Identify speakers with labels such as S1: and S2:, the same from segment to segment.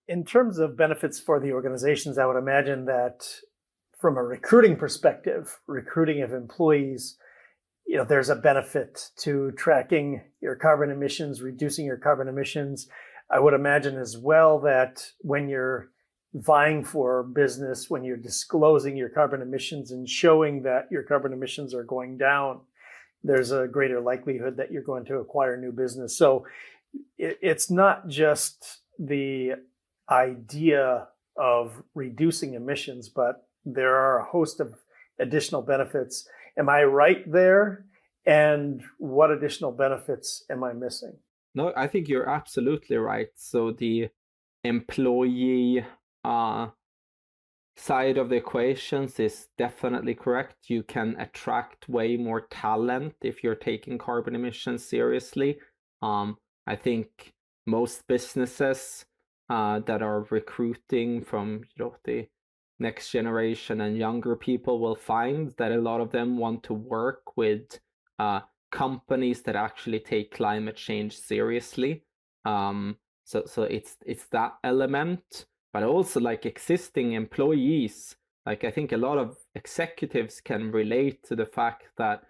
S1: In terms of benefits for the organizations, I would imagine that from a recruiting perspective, recruiting of employees, there's a benefit to tracking your carbon emissions, reducing your carbon emissions. I would imagine as well that when you're vying for business, when you're disclosing your carbon emissions and showing that your carbon emissions are going down, there's a greater likelihood that you're going to acquire new business. So it's not just the idea of reducing emissions, but there are a host of additional benefits. Am I right there? And what additional benefits am I missing?
S2: No, I think you're absolutely right. So the employee side of the equations is definitely correct. You can attract way more talent if you're taking carbon emissions seriously. I think most businesses that are recruiting from the next generation and younger people will find that a lot of them want to work with companies that actually take climate change seriously. So it's that element, but also like existing employees. Like I think a lot of executives can relate to the fact that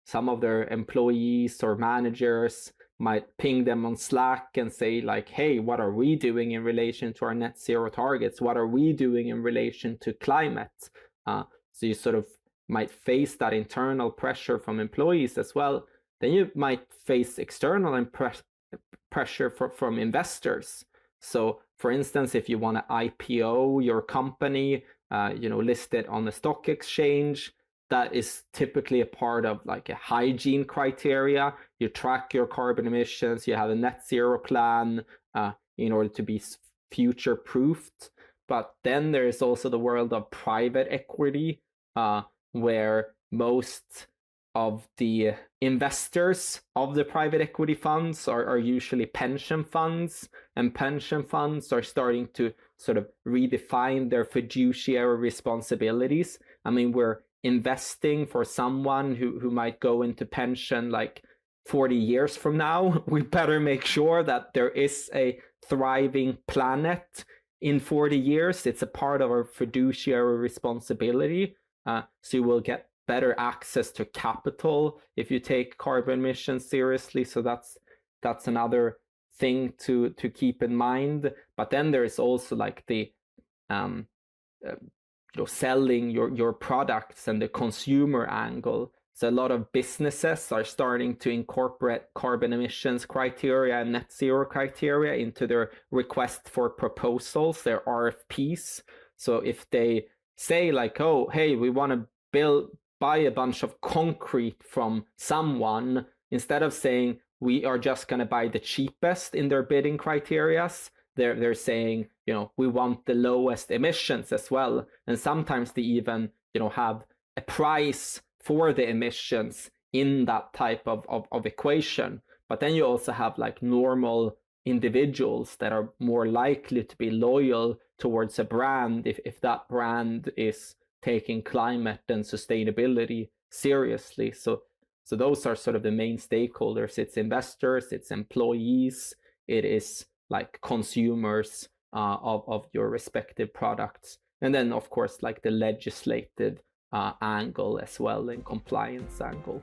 S2: some of their employees or managers might ping them on Slack and say like, hey, what are we doing in relation to our net zero targets? What are we doing in relation to climate? So you sort of might face that internal pressure from employees as well. Then you might face external pressure from investors. So for instance, if you want to IPO your company, list it on the stock exchange, that is typically a part of like a hygiene criteria. You track your carbon emissions, you have a net zero plan in order to be future proofed. But then there is also the world of private equity, where most of the investors of the private equity funds are usually pension funds, and pension funds are starting to sort of redefine their fiduciary responsibilities. I mean, we're investing for someone who might go into pension like 40 years from now. We better make sure that there is a thriving planet in 40 years. It's a part of our fiduciary responsibility. So you will get better access to capital if you take carbon emissions seriously. So that's another thing to keep in mind. But then there's also like the selling your products and the consumer angle. So a lot of businesses are starting to incorporate carbon emissions criteria and net zero criteria into their request for proposals, their RFPs. So if they say like, oh, hey, we want to buy a bunch of concrete from someone, instead of saying we are just going to buy the cheapest in their bidding criterias, they're saying, we want the lowest emissions as well. And sometimes they even, have a price for the emissions in that type of equation. But then you also have like normal individuals that are more likely to be loyal towards a brand if that brand is taking climate and sustainability seriously. So those are sort of the main stakeholders. It's investors, it's employees, it is like consumers of your respective products. And then of course like the legislative angle as well and compliance angle.